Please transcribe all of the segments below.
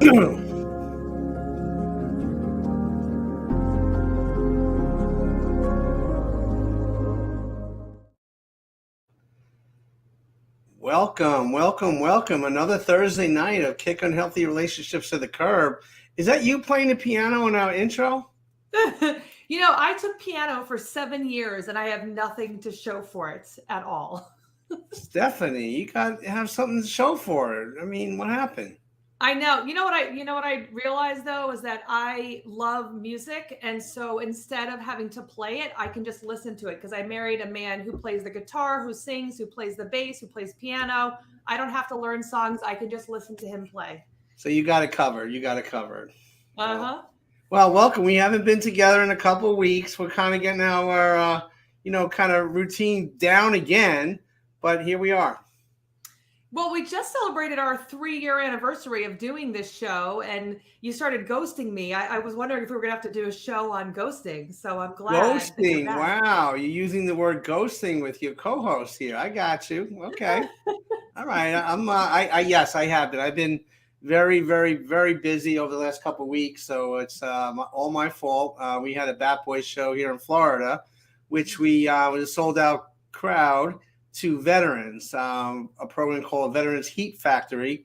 Welcome, welcome, welcome. Another Thursday night of Kick Unhealthy Relationships to the Curb. Is that you playing the piano in our intro? I took piano for 7 years and I have nothing to show for it at all. Stephanie, you got to have something to show for it. I mean, what happened? I know. You know what I realized though is that I love music, and so instead of having to play it, I can just listen to it because I married a man who plays the guitar, who sings, who plays the bass, who plays piano. I don't have to learn songs. I can just listen to him play. So you got it covered. You got it covered. Uh-huh. Well, welcome. We haven't been together in a couple of weeks. We're kind of getting our, kind of routine down again, but here we are. Well, we just celebrated our 3-year anniversary of doing this show, and you started ghosting me. I was wondering if we were going to have to do a show on ghosting, so I'm glad that you're Ghosting. back. Wow. You're using the word ghosting with your co-host here. I got you. Okay. All right. Yes, I have been. I've been very, very, very busy over the last couple of weeks. So it's all my fault. We had a Bat Boys show here in Florida, which we was a sold out crowd to veterans, a program called Veterans Heat Factory.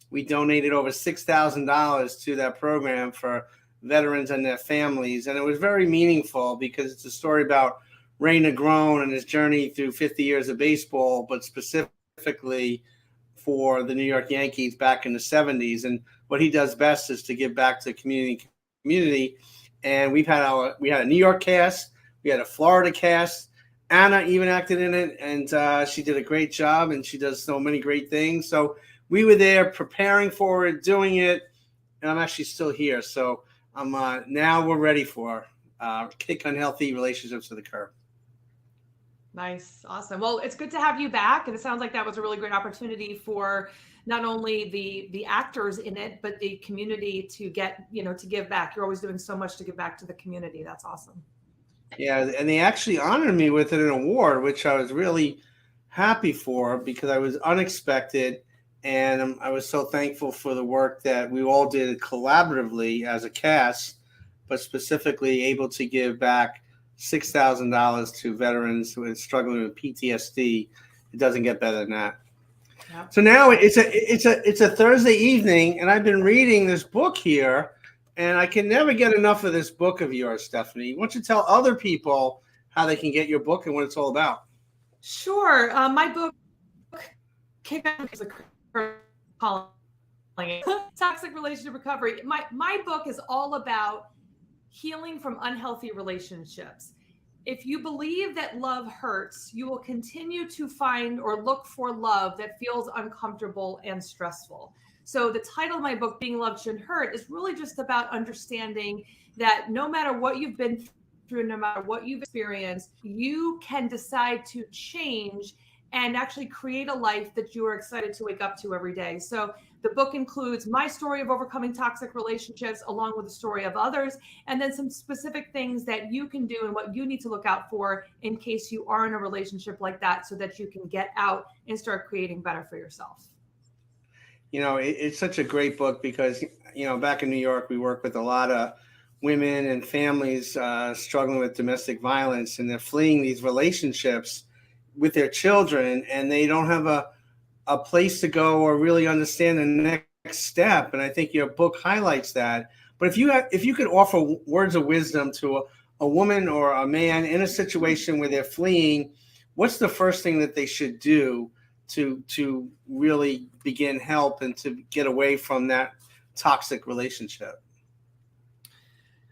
We donated over $6,000 to that program for veterans and their families. And it was very meaningful because it's a story about Ray Negron and his journey through 50 years of baseball, but specifically for the New York Yankees back in the 70s. And what he does best is to give back to the community. And we had a New York cast, we had a Florida cast. Anna even acted in it, and she did a great job, and she does so many great things. So we were there preparing for it, doing it, and I'm actually still here. So I'm now we're ready for Kick Unhealthy Relationships to the Curb. Nice. Awesome. Well, it's good to have you back. And it sounds like that was a really great opportunity for not only the actors in it, but the community to give back. You're always doing so much to give back to the community. That's awesome. Yeah, and they actually honored me with an award, which I was really happy for because I was unexpected, and I was so thankful for the work that we all did collaboratively as a cast, but specifically able to give back $6,000 to veterans who are struggling with PTSD. It doesn't get better than that. Yeah. So now it's a Thursday evening, and I've been reading this book here. And I can never get enough of this book of yours, Stephanie. Why don't you tell other people how they can get your book and what it's all about? Sure. My book, Kick Toxic Relationship Recovery. My book is all about healing from unhealthy relationships. If you believe that love hurts, you will continue to find or look for love that feels uncomfortable and stressful. So the title of my book, Being Loved Shouldn't Hurt, is really just about understanding that no matter what you've been through, no matter what you've experienced, you can decide to change and actually create a life that you are excited to wake up to every day. So the book includes my story of overcoming toxic relationships, along with the story of others, and then some specific things that you can do and what you need to look out for in case you are in a relationship like that, so that you can get out and start creating better for yourself. It's such a great book because, back in New York, we work with a lot of women and families struggling with domestic violence, and they're fleeing these relationships with their children, and they don't have a place to go or really understand the next step. And I think your book highlights that. But if you could offer words of wisdom to a woman or a man in a situation where they're fleeing, what's the first thing that they should do to really begin help and to get away from that toxic relationship?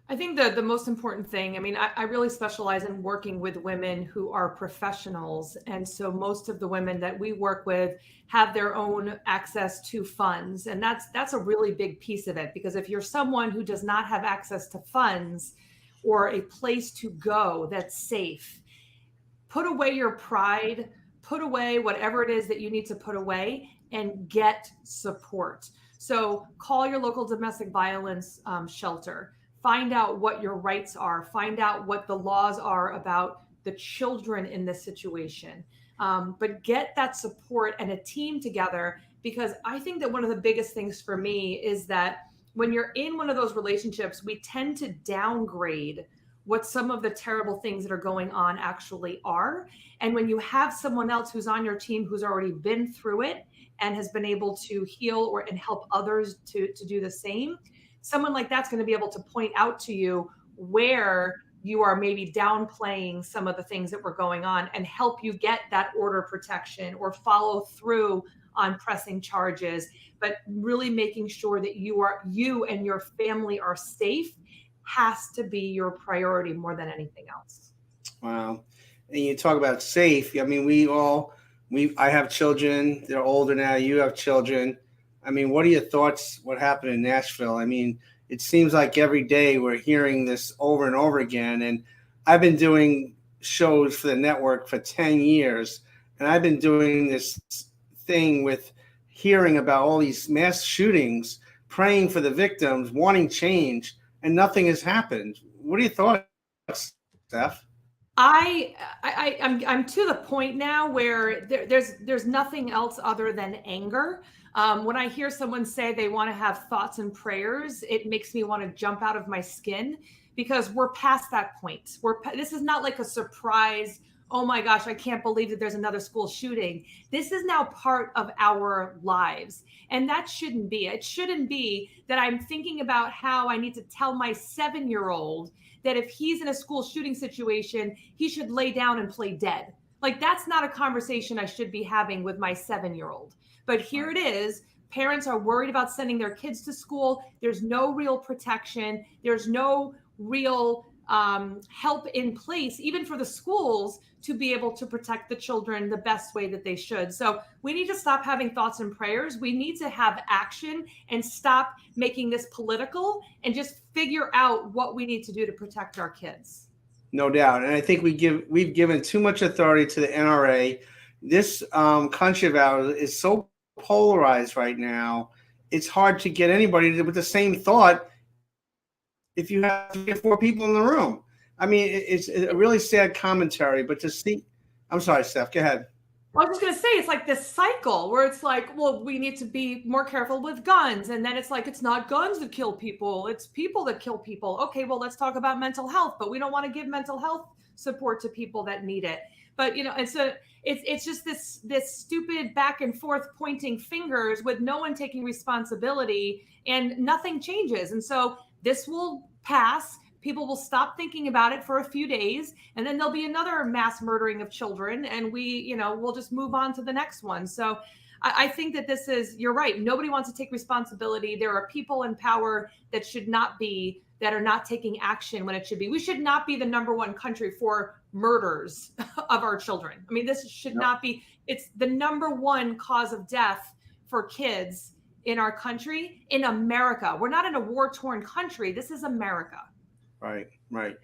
I think the most important thing, I really specialize in working with women who are professionals. And so most of the women that we work with have their own access to funds. And that's a really big piece of it, because if you're someone who does not have access to funds or a place to go that's safe, put away your pride, put away whatever it is that you need to put away, and get support. So call your local domestic violence shelter. Find out what your rights are. Find out what the laws are about the children in this situation. But get that support and a team together, because I think that one of the biggest things for me is that when you're in one of those relationships, we tend to downgrade what some of the terrible things that are going on actually are. And when you have someone else who's on your team who's already been through it and has been able to heal and help others to do the same, someone like that's going to be able to point out to you where you are maybe downplaying some of the things that were going on and help you get that order protection or follow through on pressing charges, but really making sure that you and your family are safe has to be your priority more than anything else. Wow. And you talk about safe. I mean, I have children. They're older now. You have children. I mean, what are your thoughts? What happened in Nashville? I mean, it seems like every day we're hearing this over and over again. And I've been doing shows for the network for 10 years. And I've been doing this thing with hearing about all these mass shootings, praying for the victims, wanting change, and nothing has happened. What are your thoughts, Steph? I'm to the point now where there's nothing else other than anger. When I hear someone say they want to have thoughts and prayers, it makes me want to jump out of my skin because we're past that point. This is not like a surprise. Oh my gosh, I can't believe that there's another school shooting. This is now part of our lives. And that shouldn't be. It shouldn't be that I'm thinking about how I need to tell my 7-year-old that if he's in a school shooting situation, he should lay down and play dead. Like, that's not a conversation I should be having with my 7-year-old. But here it is. Parents are worried about sending their kids to school. There's no real protection. There's no real help in place, even for the schools, to be able to protect the children the best way that they should. So we need to stop having thoughts and prayers. We need to have action and stop making this political and just figure out what we need to do to protect our kids. No doubt. And I think we've given too much authority to the NRA. This country of ours is so polarized right now. It's hard to get anybody with the same thought if you have 3 or 4 people in the room. I mean, it's a really sad commentary, but to see, I'm sorry, Steph, go ahead. I was just going to say, it's like this cycle where it's like, well, we need to be more careful with guns. And then it's like, it's not guns that kill people. It's people that kill people. Okay, well, let's talk about mental health, but we don't want to give mental health support to people that need it. But, you know, and so it's just this stupid back and forth pointing fingers with no one taking responsibility and nothing changes. And so this will pass. People will stop thinking about it for a few days, and then there'll be another mass murdering of children, and we'll just move on to the next one. So I think that you're right. Nobody wants to take responsibility. There are people in power that are not taking action when it should be. We should not be the #1 country for murders of our children. I mean, this should not be. It's the #1 cause of death for kids in our country, in America. We're not in a war-torn country. This is America. Right.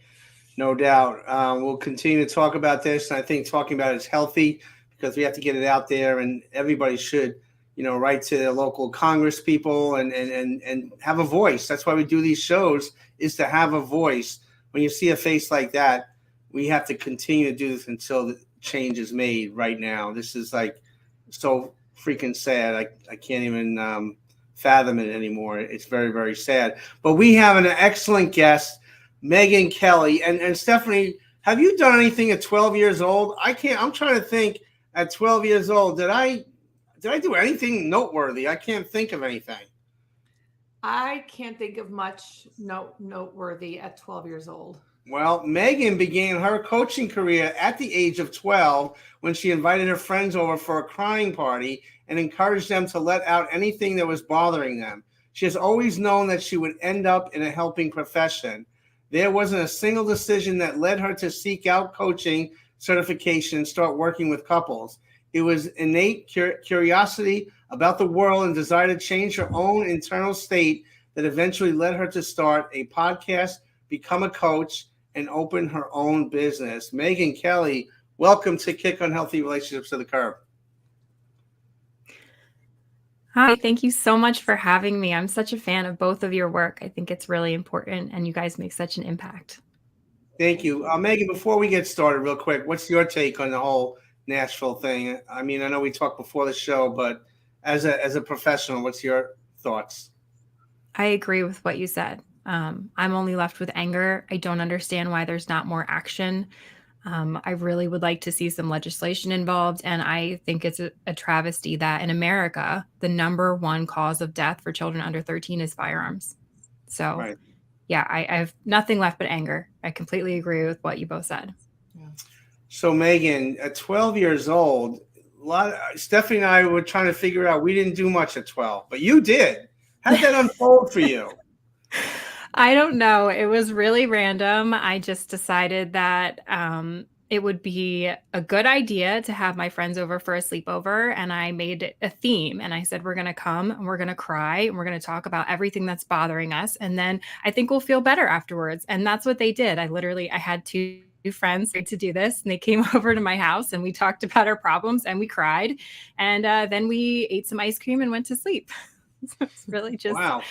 No doubt. We'll continue to talk about this. And I think talking about it is healthy because we have to get it out there, and everybody should, write to their local Congress people and have a voice. That's why we do these shows, is to have a voice. When you see a face like that, we have to continue to do this until the change is made right now. This is like so freaking sad. I can't even fathom it anymore. It's very, very sad. But we have an excellent guest, Megyn Kelly. And Stephanie, have you done anything at 12 years old? I'm trying to think at 12 years old, did I do anything noteworthy? I can't think of anything. I can't think of much noteworthy at 12 years old. Well, Megyn began her coaching career at the age of 12 when she invited her friends over for a crying party and encouraged them to let out anything that was bothering them. She has always known that she would end up in a helping profession. There wasn't a single decision that led her to seek out coaching certification and start working with couples. It was innate curiosity about the world and desire to change her own internal state that eventually led her to start a podcast, become a coach, and open her own business. Megyn Kelly, welcome to Kick Unhealthy Relationships to the Curb. Hi, thank you so much for having me. I'm such a fan of both of your work. I think it's really important, and you guys make such an impact. Thank you. Megyn, before we get started real quick, what's your take on the whole Nashville thing? I mean, I know we talked before the show, but as a professional, what's your thoughts? I agree with what you said. I'm only left with anger. I don't understand why there's not more action. I really would like to see some legislation involved. And I think it's a travesty that in America, the number one cause of death for children under 13 is firearms. So, Right. yeah, I have nothing left but anger. I completely agree with what you both said. Yeah. So Megan, at 12 years old, Stephanie and I were trying to figure out. We didn't do much at 12, but you did. How did that unfold for you? I don't know. It was really random. I just decided that it would be a good idea to have my friends over for a sleepover. And I made it a theme. And I said, we're going to come and we're going to cry and we're going to talk about everything that's bothering us. And then I think we'll feel better afterwards. And that's what they did. I had two friends to do this, and they came over to my house and we talked about our problems and we cried. And then we ate some ice cream and went to sleep. So it's really just Wow.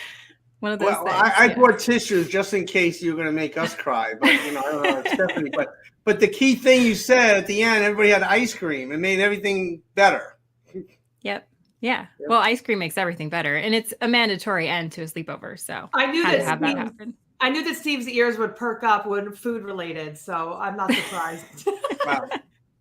one of those Well, things. I brought tissues just in case you were going to make us cry. But I don't know, Stephanie. But the key thing you said at the end, everybody had ice cream. It made everything better. Yep. Yeah. Well, ice cream makes everything better, and it's a mandatory end to a sleepover. So I knew had that to have that happen. I knew that Steve's ears would perk up when food related, so I'm not surprised. Wow.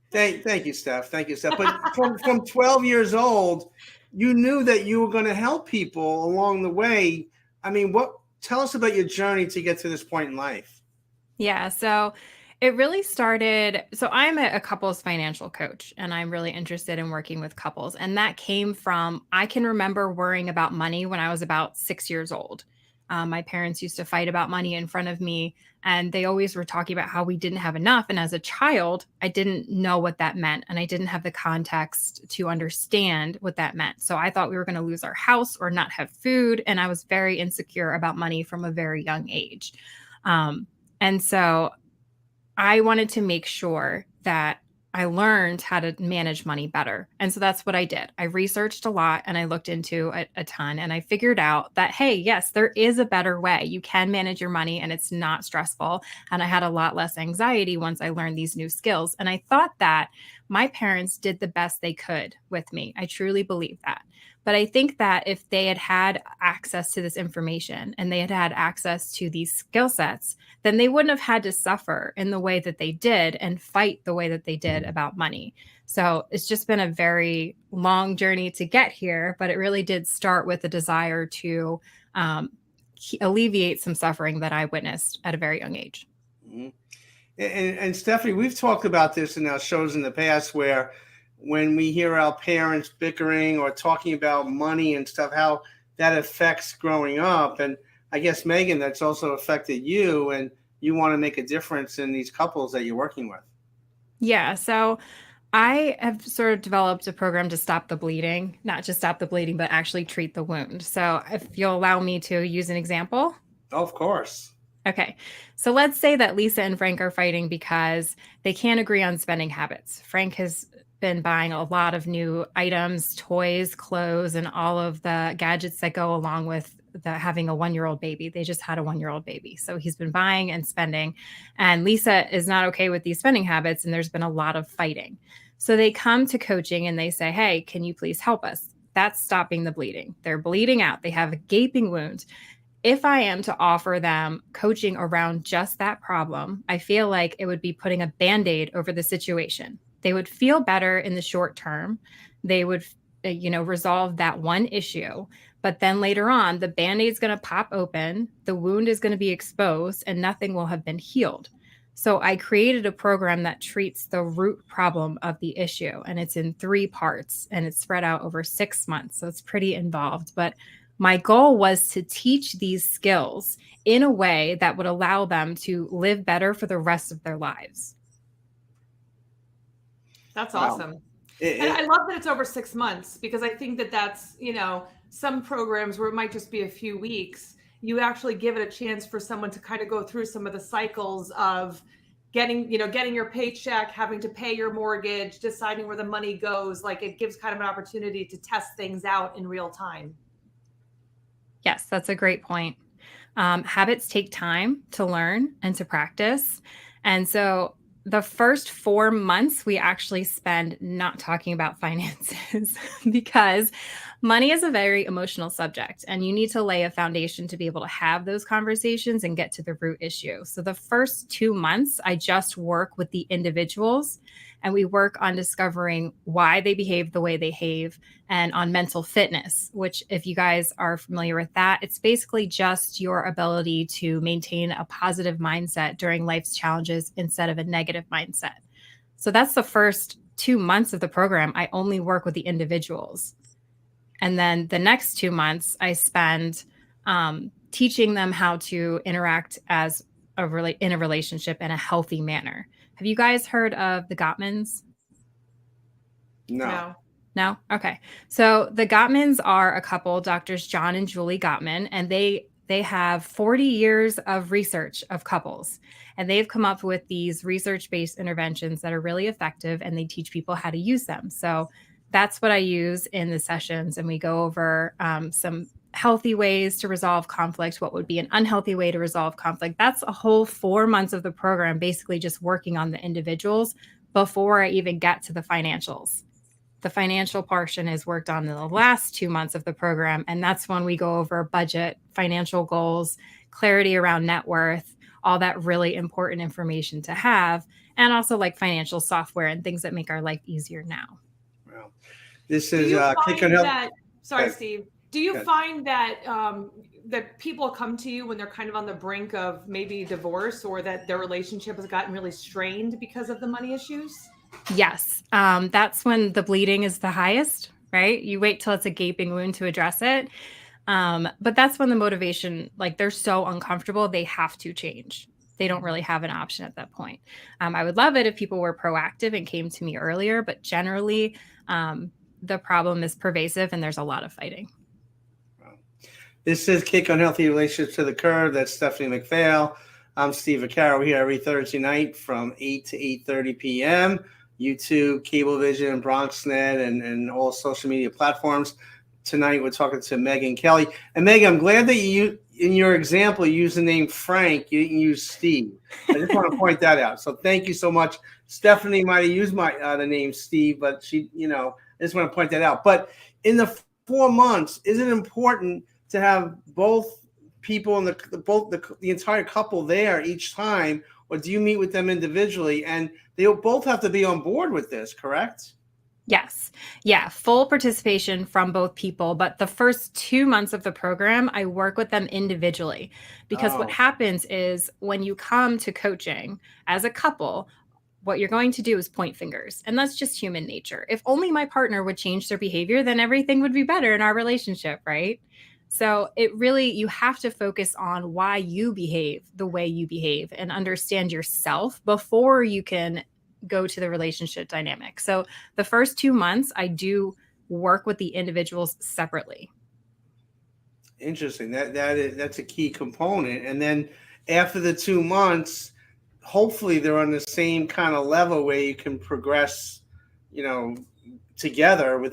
Thank you, Steph. Thank you, Steph. But from 12 years old, you knew that you were going to help people along the way. I mean, tell us about your journey to get to this point in life. Yeah. So it really started. So I'm a couples financial coach, and I'm really interested in working with couples. And that came from, I can remember worrying about money when I was about 6 years old. My parents used to fight about money in front of me, and they always were talking about how we didn't have enough. And as a child, I didn't know what that meant, and I didn't have the context to understand what that meant. So I thought we were going to lose our house or not have food. And I was very insecure about money from a very young age. And so I wanted to make sure that I learned how to manage money better. And so that's what I did. I researched a lot and I looked into a ton, and I figured out that, hey, yes, there is a better way. You can manage your money and it's not stressful. And I had a lot less anxiety once I learned these new skills. And I thought that my parents did the best they could with me. I truly believe that. But I think that if they had had access to this information and they had had access to these skill sets, then they wouldn't have had to suffer in the way that they did and fight the way that they did about money. So it's just been a very long journey to get here, but it really did start with a desire to alleviate some suffering that I witnessed at a very young age. Mm-hmm. And Stephanie, we've talked about this in our shows in the past, where when we hear our parents bickering or talking about money and stuff, how that affects growing up. And I guess, Megan, that's also affected you, and you want to make a difference in these couples that you're working with. Yeah. So I have sort of developed a program to stop the bleeding, not just stop the bleeding, but actually treat the wound. So if you'll allow me to use an example. Of course. Okay. So let's say that Lisa and Frank are fighting because they can't agree on spending habits. Frank has been buying a lot of new items, toys, clothes, and all of the gadgets that go along with having a 1-year-old baby. They just had a 1-year-old baby. So he's been buying and spending, and Lisa is not okay with these spending habits. And there's been a lot of fighting. So they come to coaching and they say, hey, can you please help us? That's stopping the bleeding. They're bleeding out. They have a gaping wound. If I am to offer them coaching around just that problem, I feel like it would be putting a Band-Aid over the situation. They would feel better in the short term. They would, resolve that one issue. But then later on, the Band-Aid is going to pop open, the wound is going to be exposed, and nothing will have been healed. So I created a program that treats the root problem of the issue, and it's in 3 parts, and it's spread out over 6 months. So it's pretty involved. But my goal was to teach these skills in a way that would allow them to live better for the rest of their lives. That's awesome. And I love that it's over 6 months, because I think that that's, some programs where it might just be a few weeks, you actually give it a chance for someone to kind of go through some of the cycles of getting your paycheck, having to pay your mortgage, deciding where the money goes. Like, it gives kind of an opportunity to test things out in real time. Yes, that's a great point. Habits take time to learn and to practice. And so the first 4 months, we actually spend not talking about finances because Money is a very emotional subject, and you need to lay a foundation to be able to have those conversations and get to the root issue. So, the first 2 months, I just work with the individuals and we work on discovering why they behave the way they behave and on mental fitness, which, if you guys are familiar with that, it's basically just your ability to maintain a positive mindset during life's challenges instead of a negative mindset. So, that's the first 2 months of the program. I only work with the individuals. And then the next 2 months, I spend teaching them how to interact as in a relationship in a healthy manner. Have you guys heard of the Gottmans? No. No? Okay. So the Gottmans are a couple, Doctors John and Julie Gottman, and they have 40 years of research of couples. And they've come up with these research-based interventions that are really effective, and they teach people how to use them. So that's what I use in the sessions. And we go over some healthy ways to resolve conflict, what would be an unhealthy way to resolve conflict. That's a whole 4 months of the program, basically just working on the individuals before I even get to the financials. The financial portion is worked on in the last 2 months of the program. And that's when we go over budget, financial goals, clarity around net worth, all that really important information to have, and also like financial software and things that make our life easier now. Well, this is Kick and Help. Sorry, Steve. Do you find that that people come to you when they're kind of on the brink of maybe divorce, or that their relationship has gotten really strained because of the money issues? Yes. That's when the bleeding is the highest, right? You wait till it's a gaping wound to address it. But that's when the motivation, like they're so uncomfortable, they have to change. They don't really have an option at that point. I would love it if people were proactive and came to me earlier, but generally the problem is pervasive and there's a lot of fighting. This is Kick Unhealthy Relationships to the Curb. That's Stephanie McPhail. I'm Steve Vaccaro here every Thursday night from 8 to 8:30 p.m. YouTube, Cablevision, BronxNet, and all social media platforms. Tonight we're talking to Megan Kelly. And Megan, I'm glad that you, in your example, you used the name Frank. You didn't use Steve. I just want to point that out. So thank you so much. Stephanie might have used the name Steve, but she, I just want to point that out. But in the 4 months, is it important to have both people and the entire couple there each time, or do you meet with them individually? And they'll both have to be on board with this, correct? Yes. Yeah. Full participation from both people. But the first 2 months of the program, I work with them individually, because what happens is when you come to coaching as a couple, what you're going to do is point fingers. And that's just human nature. If only my partner would change their behavior, then everything would be better in our relationship, right? So you have to focus on why you behave the way you behave and understand yourself before you can go to the relationship dynamic. So the first 2 months, I do work with the individuals separately. Interesting. That's a key component. And then after the 2 months, hopefully they're on the same kind of level where you can progress, together over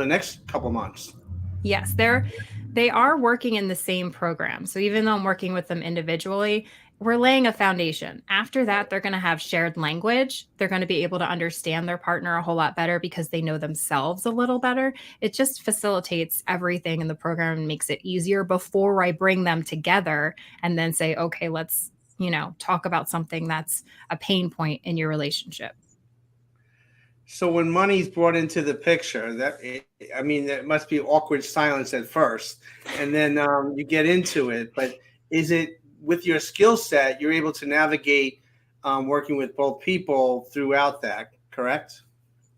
the next couple months. Yes, they are working in the same program. So even though I'm working with them individually, we're laying a foundation. After that, they're going to have shared language. They're going to be able to understand their partner a whole lot better because they know themselves a little better. It just facilitates everything in the program and makes it easier before I bring them together and then say, okay, let's, talk about something that's a pain point in your relationship. So when money's brought into the picture, that must be awkward silence at first, and then you get into it. But is it, with your skill set, you're able to navigate working with both people throughout that, correct?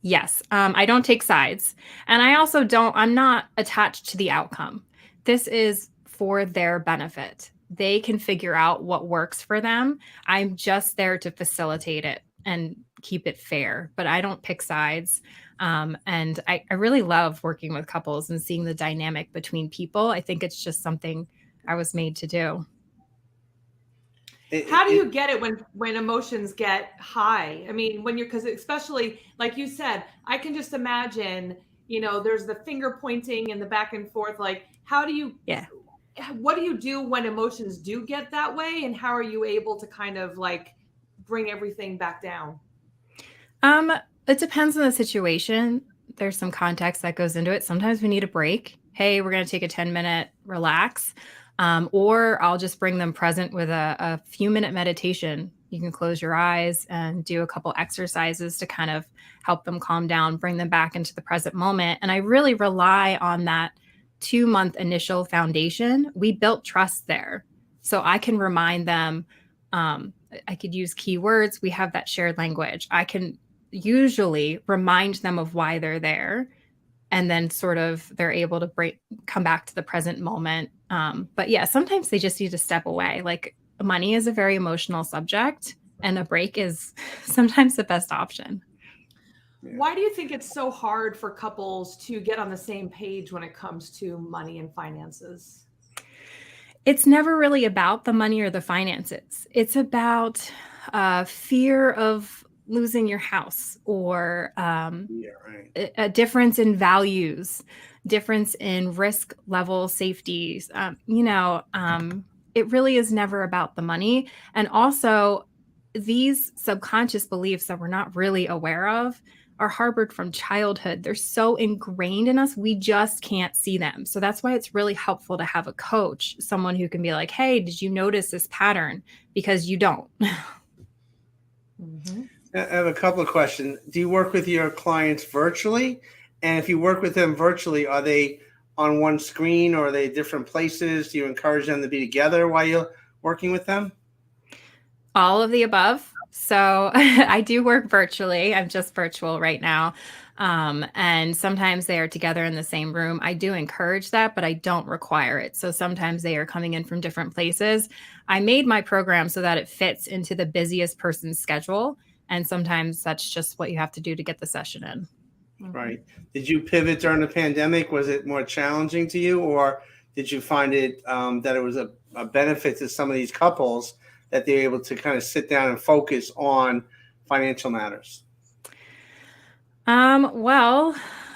Yes. I don't take sides. And I'm not attached to the outcome. This is for their benefit. They can figure out what works for them. I'm just there to facilitate it and keep it fair, but I don't pick sides. And I really love working with couples and seeing the dynamic between people. I think it's just something I was made to do. How do you get it when emotions get high? I mean, because especially like you said, I can just imagine, there's the finger pointing and the back and forth. Like, what do you do when emotions do get that way? And how are you able to kind of like bring everything back down? It depends on the situation. there's some context that goes into it. Sometimes we need a break. Hey, we're going to take a 10-minute relax. Or I'll just bring them present with a few minute meditation. You can close your eyes and do a couple exercises to kind of help them calm down, bring them back into the present moment. And I really rely on that 2-month initial foundation. We built trust there. So I can remind them, I could use keywords. We have that shared language. I can usually remind them of why they're there. And then sort of they're able to come back to the present moment. But yeah, sometimes they just need to step away. Like money is a very emotional subject, and a break is sometimes the best option. Why do you think it's so hard for couples to get on the same page when it comes to money and finances? It's never really about the money or the finances. It's about fear of losing your house, or a difference in values, difference in risk level safeties. It really is never about the money. And also, these subconscious beliefs that we're not really aware of are harbored from childhood. They're so ingrained in us, we just can't see them. So that's why it's really helpful to have a coach, someone who can be like, hey, did you notice this pattern? Because you don't. Mm-hmm. I have a couple of questions. Do you work with your clients virtually? And if you work with them virtually, are they on one screen, or are they different places? Do you encourage them to be together while you're working with them? All of the above. So I do work virtually. I'm just virtual right now. And sometimes they are together in the same room. I do encourage that, but I don't require it. So sometimes they are coming in from different places. I made my program so that it fits into the busiest person's schedule. And sometimes that's just what you have to do to get the session in. Right. Did you pivot during the pandemic? Was it more challenging to you, or did you find it that it was a benefit to some of these couples that they're able to kind of sit down and focus on financial matters? Well,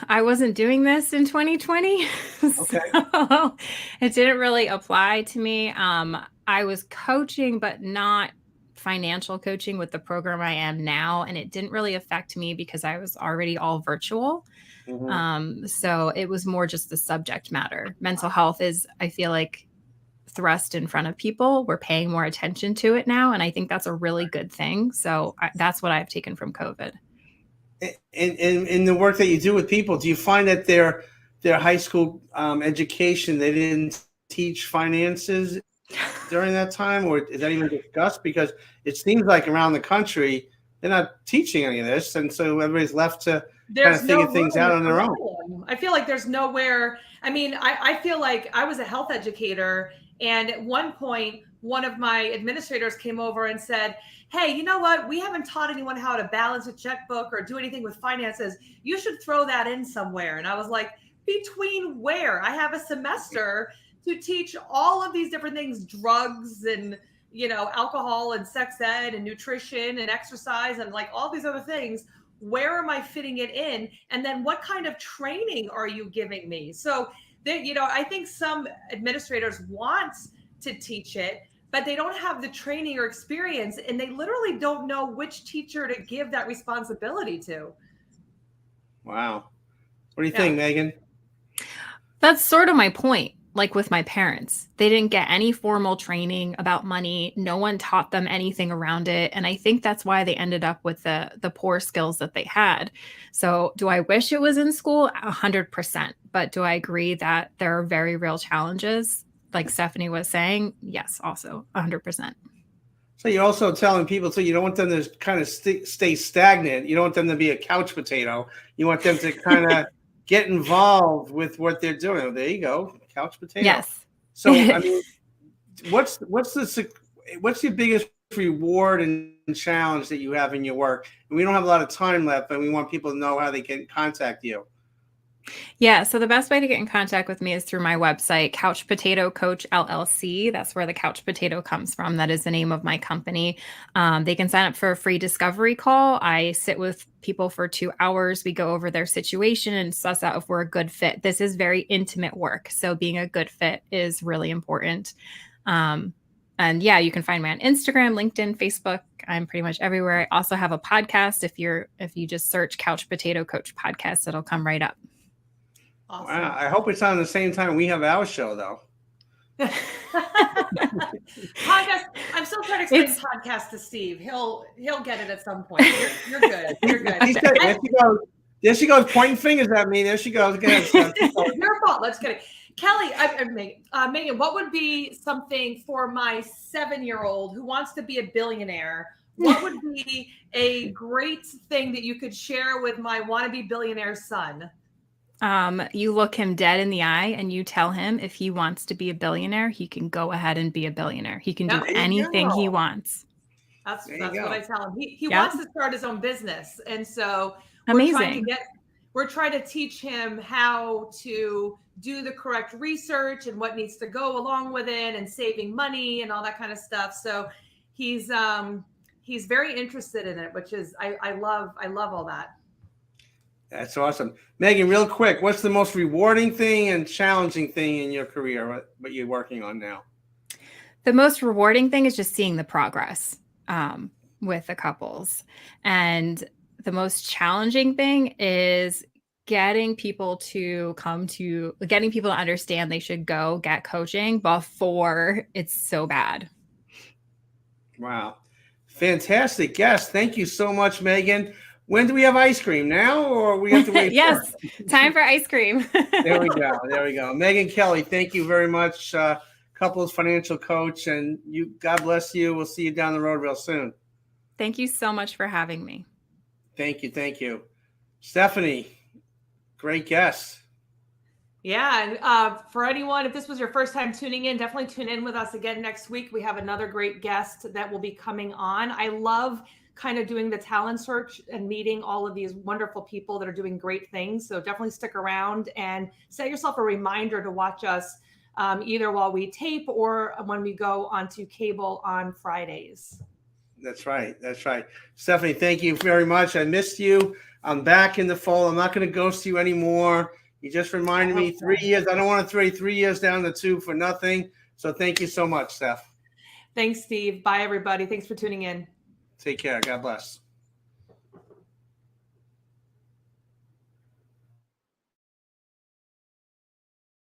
I wasn't doing this in 2020, Okay. so it didn't really apply to me. I was coaching, but not financial coaching with the program I am now, and it didn't really affect me because I was already all virtual. Mm-hmm. So it was more just the subject matter. Mental health is, I feel like, thrust in front of people. We're paying more attention to it now, and I think that's a really good thing. So that's what I've taken from COVID. In the work that you do with people, do you find that their high school education, they didn't teach finances during that time, or is that even discussed? Because it seems like around the country, they're not teaching any of this, and so everybody's left to kind of figure things out on their own. I feel like there's nowhere. I mean, I feel like I was a health educator, and at one point, one of my administrators came over and said, hey, you know what? We haven't taught anyone how to balance a checkbook or do anything with finances. You should throw that in somewhere. And I was like, between where? I have a semester to teach all of these different things, drugs and, alcohol and sex ed and nutrition and exercise and like all these other things. Where am I fitting it in? And then what kind of training are you giving me? So I think some administrators want to teach it, but they don't have the training or experience, and they literally don't know which teacher to give that responsibility to. Wow. What do you think, Megan? That's sort of my point. Like with my parents, they didn't get any formal training about money. No one taught them anything around it. And I think that's why they ended up with the poor skills that they had. So do I wish it was in school? 100%. But do I agree that there are very real challenges? Like Stephanie was saying, yes, also 100%. So you're also telling people, so you don't want them to kind of stay stagnant. You don't want them to be a couch potato. You want them to kind of get involved with what they're doing. There you go, couch potato. Yes. So I mean, what's your biggest reward and challenge that you have in your work? And we don't have a lot of time left, but we want people to know how they can contact you. Yeah. So the best way to get in contact with me is through my website, Couch Potato Coach LLC. That's where the couch potato comes from. That is the name of my company. They can sign up for a free discovery call. I sit with people for 2 hours. We go over their situation and suss out if we're a good fit. This is very intimate work. So being a good fit is really important. And And yeah, you can find me on Instagram, LinkedIn, Facebook. I'm pretty much everywhere. I also have a podcast. If you just search Couch Potato Coach podcast, it'll come right up. Awesome. Wow. I hope it's on the same time we have our show, though. Podcast. I'm still trying to explain podcast to Steve. He'll get it at some point. You're good. You're good. There she goes. There she goes, pointing fingers at me. There she goes. Go ahead, Steph. Your fault. Let's get it. Kelly, Megan, what would be something for my 7-year-old who wants to be a billionaire? What would be a great thing that you could share with my wannabe billionaire son? You look him dead in the eye and you tell him if he wants to be a billionaire, he can go ahead and be a billionaire. He can do anything he wants. That's what I tell him. He Yep. wants to start his own business. And so Amazing. we're trying to teach him how to do the correct research and what needs to go along with it and saving money and all that kind of stuff. So he's very interested in it, which is I love all that. That's awesome. Megan, real quick, what's the most rewarding thing and challenging thing in your career, what you're working on now? The most rewarding thing is just seeing the progress with the couples. And the most challenging thing is getting people to understand they should go get coaching before it's so bad. Wow. Fantastic guest. Thank you so much, Megan. When do we have ice cream now, or we have to wait? Yes, time for ice cream. There we go. There we go. Megan Kelly, thank you very much. Couples financial coach, and you. God bless you. We'll see you down the road real soon. Thank you so much for having me. Thank you. Thank you. Stephanie, great guest. Yeah. And for anyone, if this was your first time tuning in, definitely tune in with us again next week. We have another great guest that will be coming on. I love kind of doing the talent search and meeting all of these wonderful people that are doing great things. So definitely stick around and set yourself a reminder to watch us either while we tape or when we go onto cable on Fridays. That's right. That's right. Stephanie, thank you very much. I missed you. I'm back in the fold. I'm not going to ghost you anymore. You just reminded me 3 years. I don't want to throw 3 years down the tube for nothing. So thank you so much, Steph. Thanks, Steve. Bye, everybody. Thanks for tuning in. Take care. God bless.